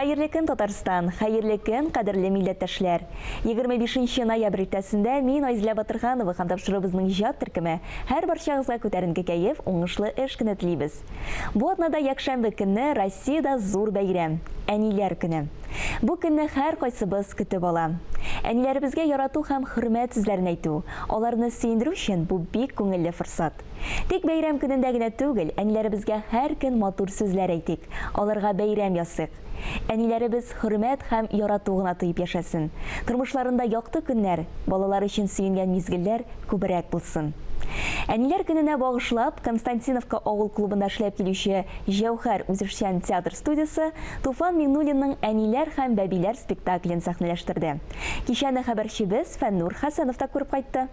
Хәерле көн, Татарстан, хәерле көн, кадерле милләттәшләр. 25 ноябрь иртәсендә мин Айзилә Батырханова һәм тапшырыбызның иҗат төркеме һәр барчагызга күтәренке кәеф, уңышлы эш көне телибез. Бу атнада якшәмбе көнне Россиядә зур бәйрәм – Әниләр көне. Бу көнне һәр кайсыбыз көтеп ала. Әниләребезгә ярату һәм хөрмәт сүзләрен әйтү, аларны сөендерү өчен бу бик күңелле форсат. Тик бәйрәм көнендә генә түгел, әниләребезгә һәр көн матур сүзләр әйтик, аларга бәйрәм ясыйк. Әниләребез хөрмәт һәм ярату гына тоеп яшәсен. Тормышларында якты көннәр, балалар өчен сөенгән мизгелләр күбрәк булсын. Әниләр көненә багышлап, Константиновка авыл клубында эшләп килүче Җәүһәр үзешчән театр студиясе Туфан Миңнуллинның Әниләр һәм бәбиләр спектаклен сәхнәләштерде. Кичәне хәбәрчебез Фәннур Хәсәнов та күреп кайтты.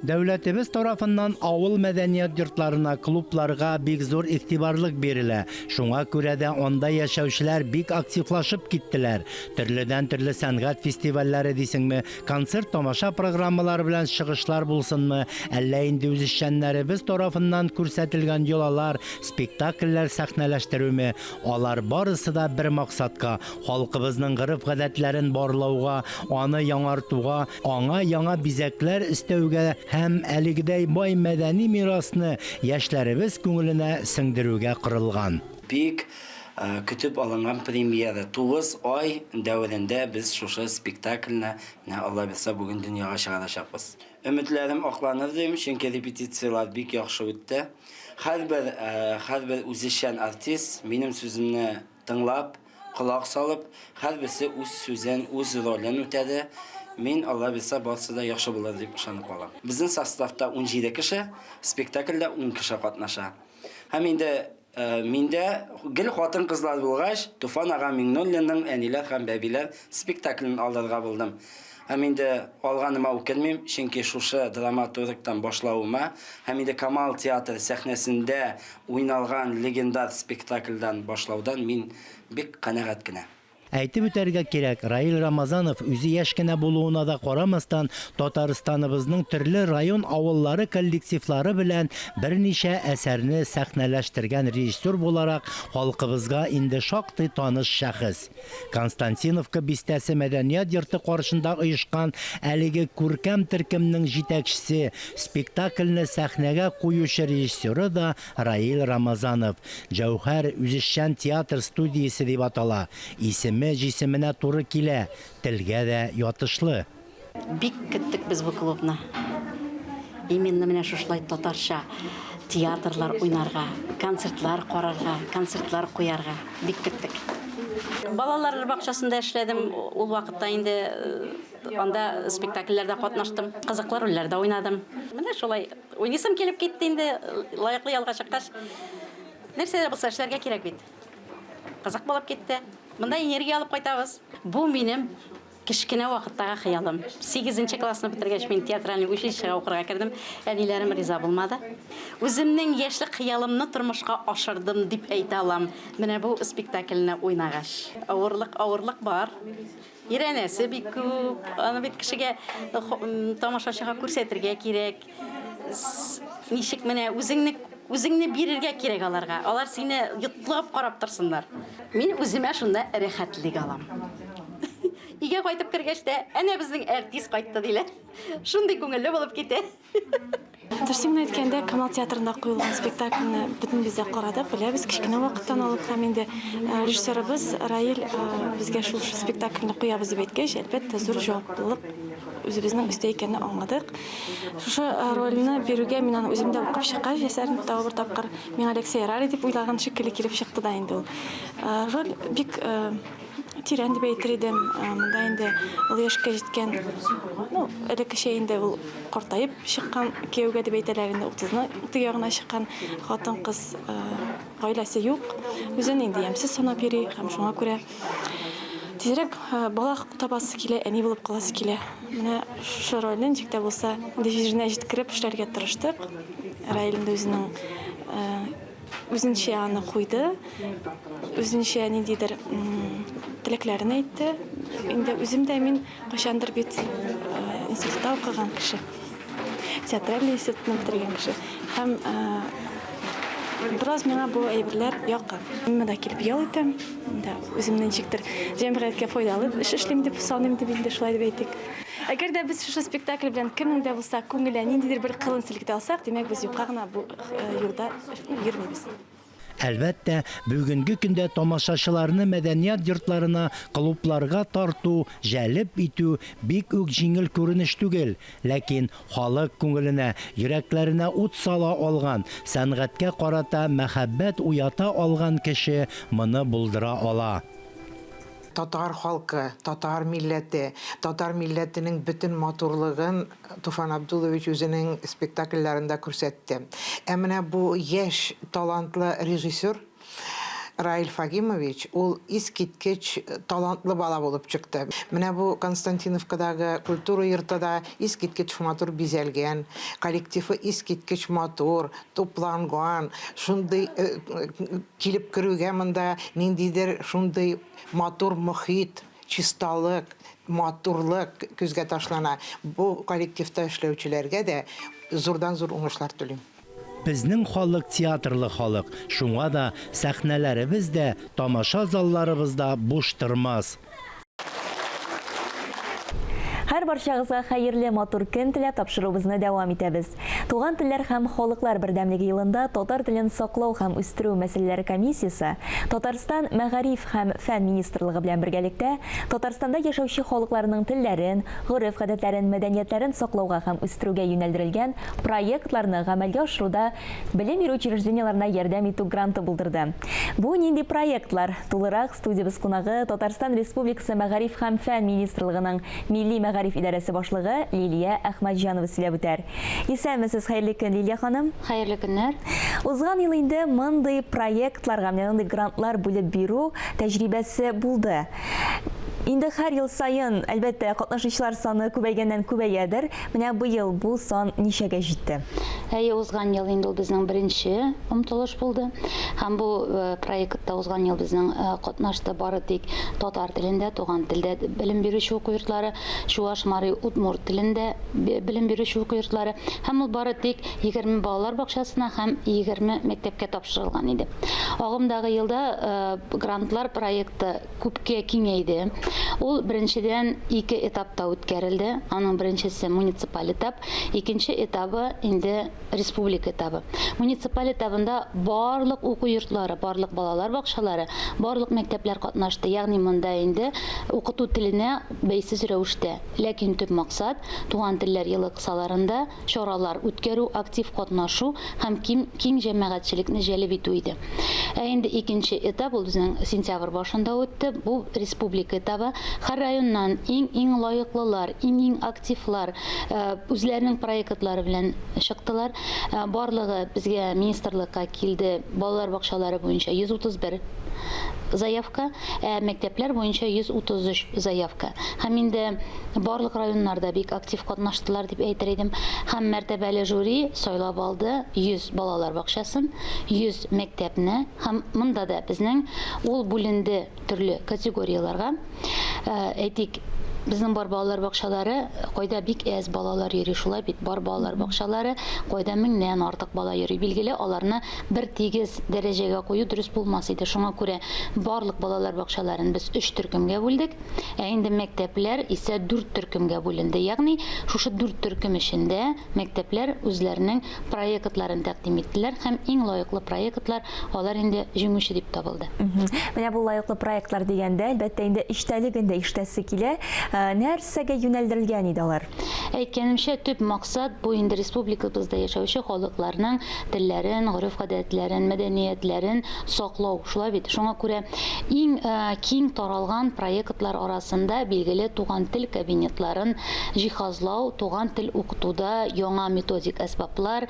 Дәүләтебез тарафыннан авыл мәдәният йортларына, клубларга бик зур игътибарлык бирелә. Шуңа күрә дә анда яшәүчеләр бик активлашып киттеләр. Төрледән-төрле сәнгать фестивальләре дисеңме, концерт, тамаша программалары белән чыгышлар булсынмы, әллә инде үзешчәннәребез тарафыннан күрсәтелгән йолалар, спектакльләр сәхнәләштерүме, алар барысы да бер максатка, халкыбызның гореф-гадәтләрен барлауга, аны яңартуга, аңа яңа бизәкләр өстәүгә һәм әлегедәй бай мәдәни мирасны яшьләребез күңеленә сеңдерүгә корылган. Бик көтеп алынган премьера 9 ай дәвамында без шушы спектакльне Алла белсә бүген дөньяга чыгарачакбыз. Өметләрем акланыр дим, чөнки репетициялар бик яхшы үтте. Һәрбер үзешчән артист минем сүземне тыңлап, колак салып, һәрберсе үз сүзен, үз ролен үтәде. Мин Алла белсә барысы да яхшы булыр дип ышанып калам. Безнең составта 17 кеше, спектакльдә 10 кеше катнаша. Һәм инде миндә гел хатын-кызлар булгач, Туфан ага Миңнуллинның Әниләр һәм бәбиләр спектаклен алырга булдым. Һәм инде алганыма үкенмим, чөнки шушы драматургтан башлавыма, һәм инде Камал театр сәхнәсендә уйналган легендар спектакльдән башлаудан мин бик канәгать кенә. Әйтеп үтәргә кирәк, Раил Рамазанов үзе яшь кенә булуына да карамастан, Татарстаныбызның төрле район авыллары коллективлары белән берничә әсәрне сәхнәләштергән режиссер буларак халкыбызга инде шактый таныш шәхес. Константиновка бистәсе мәдәният йорты каршында оешкан әлеге күркәм төркемнең җитәкчесе, спектакльне сәхнәгә куючы режиссеры да Раил Рамазанов. Җәүһәр үзешчән театр студиясе дип атала. Исеме җисеменә туры килә, телгә дә ятышлы. Бик көттек без бу клубны. Именно менә шушлай татарча театрлар уйнарга, концертлар карарга, концертлар куярга бик көттек. Балалар бакчасында эшләдем, ул вакытта инде анда спектакльләрдә катнаштым, кызыклы рольләрдә уйнадым. Менә шулай уйнысым килеп китте инде, лаеклы ялга чыккач. Нәрсәдә булса эшләргә кирәк бит. Кызык булып китте. Монда энергия алып кайтабыз. Бу минем кичкенә вакыттагы хыялым. 8нче классны бетергәч мин театральный училищега укырга кирдем. Әниләрем риза булмады. Үземнең яшьлек хыялымны тормышка ашырдым дип әйтә алам. Менә бу спектакльне уйнагач. Авырлык бар. Ирәнәсе бик күп. Аны бит кешегә тамашачыга күрсәтергә кирәк. Ничек менә үзеңне бирергә кирәк аларга. Алар сине йотлап карап торсыннар. Мин үземә шунда рәхәтлек алам. Игә кайтып кергәч тә, әнә безнең артист кайтты диләр. Шундый күңелле булып китә. Дөресен әйткәндә, Камал театрында куелган спектакльне бөтен без дә карадык, беләбез, кичкенә вакыттан алып, һәм инде режиссерыбыз Раил безгә шул спектакльне куябыз дип әйткәч, әлбәттә зур җаваплылык үзебезнең өстә икәнне аңладык. Шушы рольне бирүгә мин аны үзем дә укып чыккач, әсәрне тагы бер тапкыр миңа Алексей Рари дип уйлаган шикелле килеп чыкты да инде ул. Роль бик тирән дип әйтер идем. Монда инде ул яшькә җиткән, элеккечә инде ул картаеп чыккан кияүгә дип әйтәләр инде 30-ны ягына чыккан хатын-кыз гаиләсе юк. Үзен инде ямсыз санап йөри һәм шуңа күрә тизрәк бала табасы килә, әни булып каласы килә. Менә шу рольне ничек тә булса инде җиренә җиткереп эшләргә тырыштык. Раил инде үзенчә аны куйды, үзенчә ниндидер теләкләрен әйтте. Инде үзем дә мин кайчандыр бит институтта укыган кеше. Театральный институтны бітірген кеше. Һәм біраз миңа бұл әйберләр яқын. Мен да килеп ял итәм. Да, үземнән ничектер җәмгыятькә файдалы эш эшлим дип саныйм дип инде шулай дип әйтик. Әгәр дә без шушы спектакль белән кемнең дә булса күңеле ниндидер бер кылын селкетә алсак, демәк без юкка гына бу юлда йөрмибез. Әлбәттә, бүгенге көндә тамашачыларны мәдәният йортларына, клубларга тарту, җәлеп итү бик үк җиңел күренеш түгел, ләкин халык күңеленә, йөрәкләренә ут сала алган, сәнгатькә карата мәхәббәт уята алган кеше моны булдыра ала. Татар халкы, татар милләтенең бөтен матурлыгын Туфан Абдулович үзенең спектакльләрендә күрсәтте. Ә менә бу яшь талантлы режиссер Раил Фагимович, ул искиткеч талантлы бала булып чыкты. Менә бу Константиновкадагы культура йортында искиткеч матур бизәлгән, коллективы искиткеч матур, тупланган, шундый килеп керүгә монда ниндидер шундый матур мөхит, чисталык, матурлык күзгә ташлана. Бу коллективта эшләүчеләргә дә зурдан-зур уңышлар телим. Безнең халык театрлы халык, шуңа да сәхнәләребез дә, тамаша залларыбыз да буш тормас. Һәр барчагызга хәерле матур көн теләп тапшыруыбызны дәвам итәбез. Туган телләр һәм халыклар бердәмлеге елында Татар телен саклау һәм үстерү мәсьәләләре комиссиясе Татарстан Мәгариф һәм фән министрлыгы белән бергәлектә Татарстанда яшәүче халыкларның телләрен, гореф-гадәтләрен, мәдәниятләрен саклауга һәм үстерүгә юнәлдерелгән проектларны гамәлгә ашыруда белем бирү учреждениеларына ярдәм итү гранты булдырды. Бу нинди проектлар? Тулырак студиябыз кунагы Татарстан Республикасы Мәгариф һәм фән министрлыгының милли Мәгариф идарәсе башлыгы Лилия Әхмәтҗанова сөйләп үтәр. Исәнмесез, хәерле көн, Лилия ханым. Хәерле көннәр. Узган ел инде мондый проектларга, мондый грантлар бүлеп бирү тәҗрибәсе булды. Инде һәр ел сайын, әлбәттә, катнашучылар саны күбәйгәннән күбәйәдер. Менә бу ел бу сан ничәгә җитте? Узган ел инде ул безнең беренче омтылыш булды. Һәм бу проектта узган ел безнең катнашты бары тик татар телендә, туган телдә белем бирүче уку йортлары, Чуаш, Мари, Удмурт телендә белем бирүче уку йортлары, һәм ул бары тик 20 балалар бакчасына һәм 20 мәктәпкә тапшырылган иде. Агымдагы елда грантлар проекты күпкә киңәйде. Ул беренчедән 2 этапта үткәрелде. Аның беренчесе муниципаль этап, икенче этабы инде республика этабы. Муниципаль этабында барлык уку йортлары, барлык балалар бакчалары, барлык мәктәпләр катнашты. Ягъни монда инде укыту теленә бәйсез рәвештә, ләкин төп максат туган телләр елы кысаларында чаралар үткәрү, актив катнашу һәм киң җәмәгатьчелекне җәлеп итү иде. Инде икенче этап ул безнең сентябрь башында үтте. Бу республика этабы. Һәр районнан иң лайыклылар, иң активлар үзләренең проектлары белән чыктылар. Барлыгы безгә министрлыкка килде. Балалар бакчалары буенча 131 заявка, мәктәпләр буенча 133 заявка. Һәм инде барлык районнарда бик актив катнаштылар дип әйтер идем. Һәм мәртәбәле жюри сайлап алды 100 балалар бакчасын, 100 мәктәпне. Һәм монда да безнең ул бүленде төрле категорияларга. Әйтик, безнең бар балалар бакчалары, кайда бик әз балалар йөри, шулай бит бар балалар бакчалары, кайда 1000нән артык бала йөри. Билгеле, аларны бер тигез дәрәҗәгә кую дөрес булмас иде. Шуңа күрә барлык балалар бакчаларын без 3 төркемгә бүлдек. Инде мәктәпләр исә 4 төркемгә бүленде. Ягъни, шушы 4 төркем эчендә мәктәпләр үзләренең проектларын тәкъдим иттеләр һәм иң лаеклы проектлар алар инде җиңүче дип табылды. Менә бу лаеклы проектлар дигәндә, әлбәттә инде иштәлегендә иштәсе килә. Нәрсәгә юнәлдерелгән иде алар? Әйткәнемчә, төп максат бу инде республикабызда яшәүче халыкларның телләрен, гореф-гадәтләрен, мәдәниятләрен саклау. Шулай бит. Шуңа күрә иң киң таралган проектлар арасында билгеле туган тел кабинетларын җиһазлау, туган тел укытуда яңа методик әсбаплар,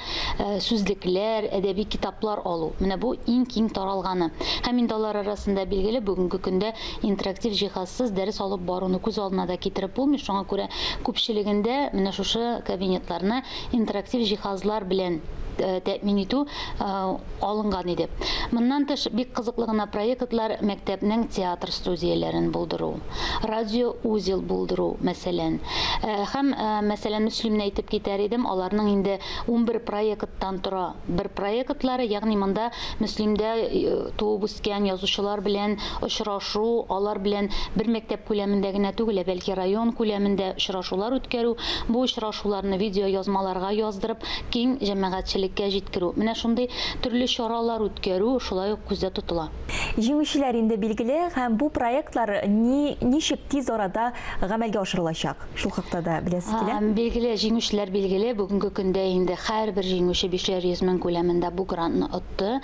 сүзлекләр, әдәби китаплар алу. Менә бу иң киң таралганы. Һәм инде алар арасында билгеле бүгенге көндә интерактив җиһазсыз дәрес алып баруны күз алдына да китереп булмый. Шуңа күрә күпчелегендә менә шушы кабинетларны интерактив җиһазлар белән тәэмин итү алынган иде. Моннан тыш бик кызыклы гына проектлар мәктәпнең театр студияләрен булдыру, радио узел булдыру мәсәлән. Һәм мәсәлән Мөслимне әйтеп китәр идем, аларның инде 11 проекттан тора. Бер проектлары, ягъни монда Мөслимдә туып үскән язучылар белән очрашу, алар белән бер мәктәп күләмендә генә түгел, бәлки район күләмендә очрашулар үткәрү, бу очрашуларны видео язмаларга яздырып, киң җәмәгатьчелеккә җиткерү. Менә шундый төрле чаралар үткәрү шулай ук күздә тотыла. Җиңүчеләр инде билгеле, һәм бу проектлар ничек тиз арада гамәлгә ашырылачак? Шул хакта да беләсез килә? Билгеле, җиңүчеләр билгеле. Бүгенге көндә инде һәрбер җиңүче 500 мең күләмендә бу грантны отты.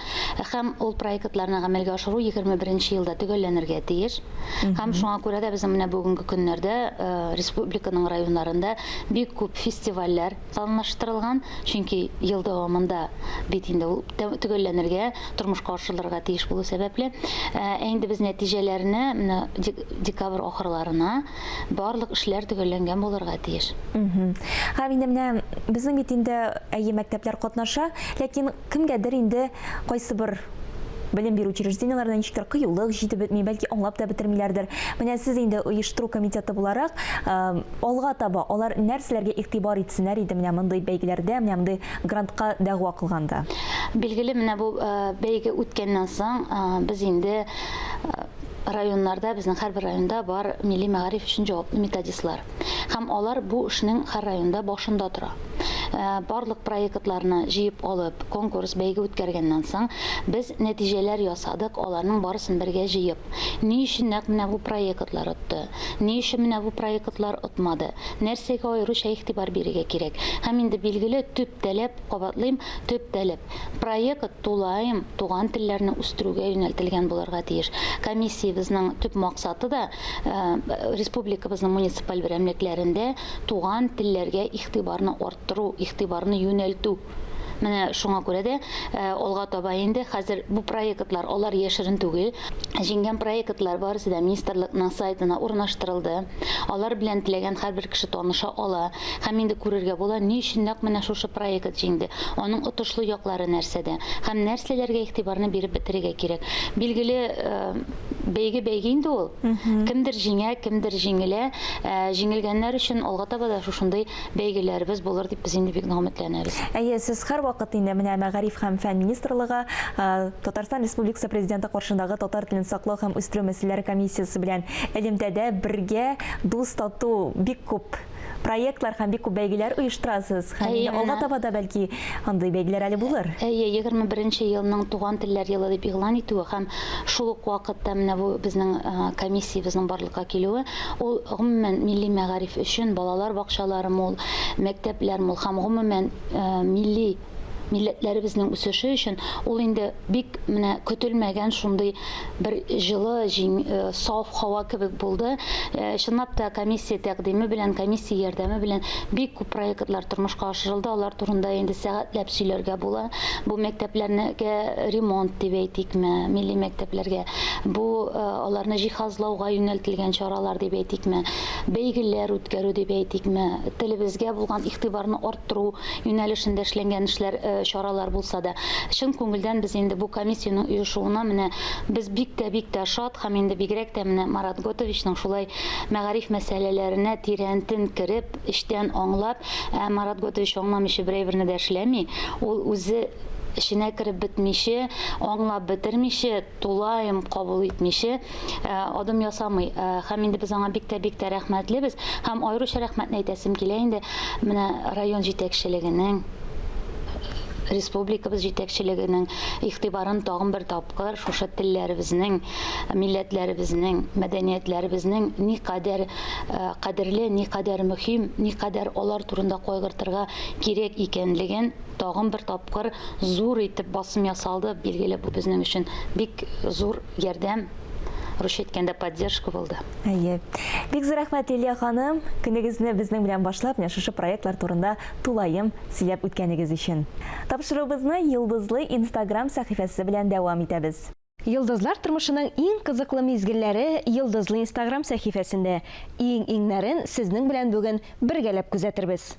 Һәм ул проектларны гамәлгә ашыру 21 елда төгәлләнергә тиеш. Һәм шуңа күрә дә без менә бүгенге көннәрдә республиканың районнарында бик күп фестивальләр планлаштырылган. Чөнки ел дәвамында бит инде ул төгәлләнергә, тормышка ашырылырга тиеш булу сәбәпле, инде без нәтиҗәләрне декабрь ахырларына барлык эшләр төгәлләнгән булырга тиеш. Һәм инде менә безнең бит инде мәктәпләр катнаша, ләкин кемгәдер инде кайсы бер белем бирү учрежденияларына ничектер кыюлык җитеп бетми, бәлки аңлап та бетермиләрдер. Менә сез инде оештыру комитеты буларак, алга таба алар нәрсәләргә игътибар итсеннәр иде менә мондый бәйгеләрдә, менә мондый грантка дәгъва кылганда? Билгеле, менә бу бәйге үткәннән соң без инде районнарда, безнең һәрбер районда бар милли мәгариф өчен җаваплы методистлар. Һәм алар бу эшнең һәр районда башында тора. Барлык проектларны җыеп алып, конкурс бәйге үткәргәннән соң без нәтиҗәләр ясадык, аларның барысын бергә җыеп. Ни өчен нәкъ менә бу проектлар отты? Ни өчен менә бу проектлар отмады? Нәрсәгә аеруча игътибар бирергә кирәк? Һәм инде билгеле төп таләп, кабатлыйм, төп таләп. Проект тулаем туган телләрне үстерүгә юнәлтелгән булырга тиеш. Комиссиябезнең төп максаты да республикабызның муниципаль берәмлекләрендә туган телләргә игътибарны арттыру, игътибарны юнәлтү. Менә шуңа күрә дә алга таба инде хәзер бу проектлар алар яшерен түгел. Җиңгән проектлар барысы да министрлыкның сайтына урнаштырылды. Алар белән теләгән һәрбер кеше таныша ала. Һәм инде күрергә була, ни өчен нәкъ менә шушы проект җиңде. Аның отышлы яклары нәрсәдә? Һәм нәрсәләргә игътибарны биреп бетерергә кирәк. Билгеле, бәйге инде ул. Кемдер җиңә, кемдер җиңелә. Җиңелгәннәр өчен алга таба да шушындый бәйгеләребез булыр дип без инде бик үмитләнәбез. Сез һәр вакыт инде менә Мәгариф һәм фән министрлыгы, Татарстан Республикасы президенты каршындагы татар телен саклау һәм үстерү мәсьәләләре комиссиясе белән элемтәдә бергә дус тату бик күп проектлар һәм бик күп бәйгеләр оештырасыз. Һәм инде алга таба да бәлки андый бәйгеләр әле булыр. 21 елның туган телләр елы дип игълан итүе һәм шул ук вакытта менә бу безнең комиссиябезнең барлыкка килүе, ул гомумән милли мәгариф өчен балалар бакчалары мул, мәктәпләр мул һәм гомумән милли милләтләребезнең үсеше өчен ул инде бик менә көтелмәгән шундый бер җылы, саф һава кебек булды. Чынлап та комиссия тәкъдиме белән, комиссия ярдәме белән бик күп проектлар тормышка ашырылды. Алар турында инде сәгатьләп сөйләргә була. Бу мәктәпләргә ремонт дип әйтикме, милли мәктәпләргә, бу аларны җиһазлауга юнәлтелгән чаралар дип әйтикме, бәйгеләр үткәрү дип әйтикме, телебезгә булган игътибарны арттыру юнәлешендә эшләнгән эшләр, чаралар булса да, чын күңелдән без инде бу комиссияның оешуына менә без бик тә шат һәм инде бигрәк тә менә Марат Готовичның шулай мәгариф мәсьәләләренә тирәнтен кереп, эштән аңлап, Марат Готович аңламыйча берәйберне дә эшләми, ул үзе эшенә кереп бетмичә, аңлап бетермичә, тулаем кабул итмичә, адым ясамый. Һәм инде без аңа бик тә рәхмәтлебез. Һәм аеруча рәхмәтне әйтәсем килә инде менә район җитәкчелегенең, республикабыз җитәкчелегенең игътибарын тагын бер тапкыр шушы телләребезнең, милләтләребезнең, мәдәниятләребезнең никадәр кадерле, никадәр мөһим, никадәр алар турында кайгыртырга кирәк икәнлеген тагын бер тапкыр зур итеп басым ясалды. Билгеле, бу безнең өчен бик зур ярдәм, рус әйткәндә поддержка булды. Бик зур рәхмәт, Лилия ханым, көнегезне безнең белән башлап, менә шушы проектлар турында тулаем сөйләп үткәнегез өчен. Тапшырыбызны Йылдызлы Instagram сәхифәсе белән дәвам итәбез. Йылдызлар тормышының иң кызыклы мизгелләре Йылдызлы Instagram сәхифәсендә. Иң-иңнәрен сезнең белән бүген бергәләп күзәтербез.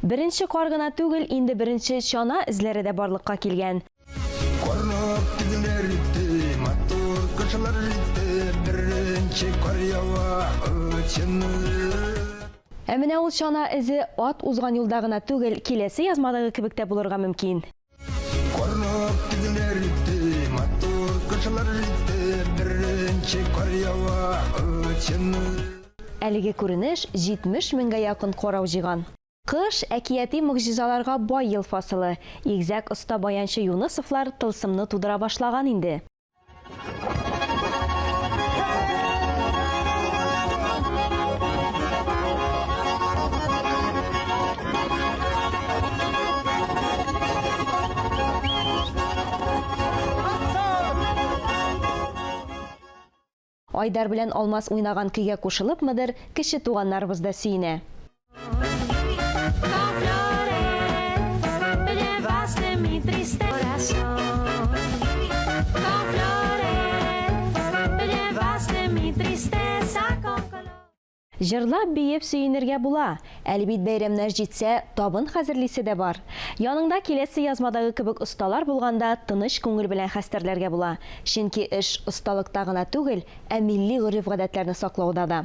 Беренче кар гына түгел, инде беренче чана эзләре дә барлыкка килгән. Ә менә ул чана эзе ат узган юлда гына түгел, киләсе язмадагы кебек тә булырга мөмкин. Әлеге күренеш 70 меңгә якын карау җыйган. Кыш әкияти могҗизаларга бай ел фасылы. Игзәк оста баянчы Юнысовлар тылсымны тудыра башлаган инде. Айдар белән Алмаз уйнаган көйгә кушылыпмыдыр, кеше туганнарыбыз да сөенә. Җырлап биеп сөенергә була. Әлбит бәйрәмнәр җитсә, табын хәзерлисе дә бар. Яныңда киләсе язмадагы кебек осталар булганда, тыныч күңел белән хәстәрләргә була. Чөнки эш осталыкта гына түгел, ә милли гореф-гадәтләрне саклауда да.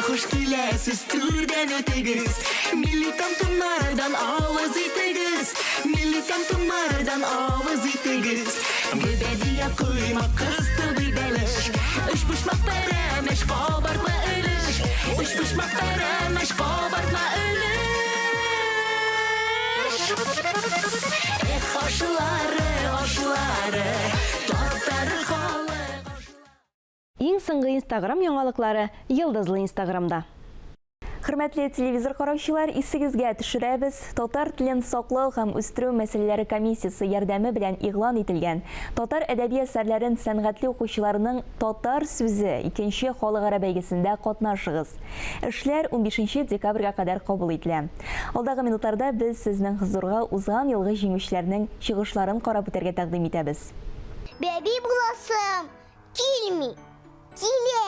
Хуш киләсез, түрдән үтегез, милли тантуннардан авыз итегез, милли тантуннардан авыз итегез. Бебәдия куйма кысты бибәлеш, үч бушмак пәрәмеш, кабартма өлеш, үч бушмак пәрәмеш, кабартма өлеш. Эх, ашлары, татар халык. Иң соңгы Инстаграм яңалыклары Йылдызлы Инстаграмда. Хөрмәтле телевизор караучылар, исегезгә төшерәбез. Татар телен саклау һәм үстерү мәсьәләләре комиссиясе ярдәме белән игълан ителгән татар әдәби әсәрләрен сәнгатьле укучыларның татар сүзе 2нче халыкара бәйгесендә катнашыгыз. Эшләр 15 декабрьгә кадәр кабул ителә. Алдагы минутларда без сезнең хозурга узган елгы җиңүчеләрнең чыгышларын карап үтәргә тәкъдим итәбез. Бәби буласым, килми, киле,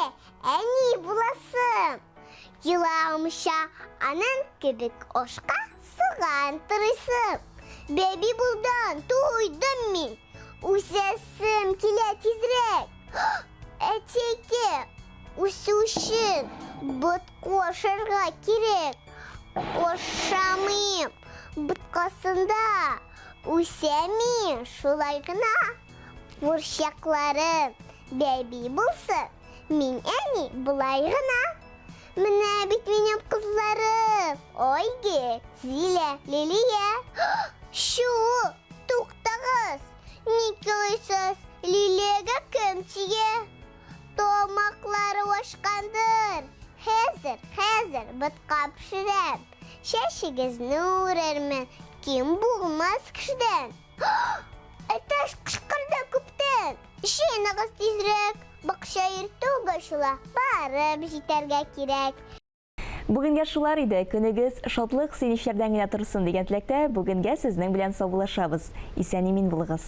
әни буласым. Йыламыша анын кебек ошка сыган тырысым. Бәби булдан туйдым мин, үсәсем килә тизрәк. Әтеке, үсү өчен бот кошырга кирәк. Кошамыйм, боткасында үсәмин, шулай гына бурчакларым. Бәби булсын, мин әни булай гына. Менә бит минем кызларым. Ойге, Зилә, Лилия. Шу, туктагыз. Ник елыйсыз? Лилиягә кем тия? Томаклары ашкандыр. Хәзер ботка пешерәм. Шәшегезне үрәрмен. Кем булмас кешедән. Әтәш кышкырды күптән. Ишенегез тизрәк. Бакча иртүгә шула. Барып җитәргә кирәк. Бүгенгә шулар иде. Көнегез шатлык, сөенечләрдән генә торсын дигән теләктә, бүгенгә сезнең белән саубуллашабыз. Исән-имин булыгыз.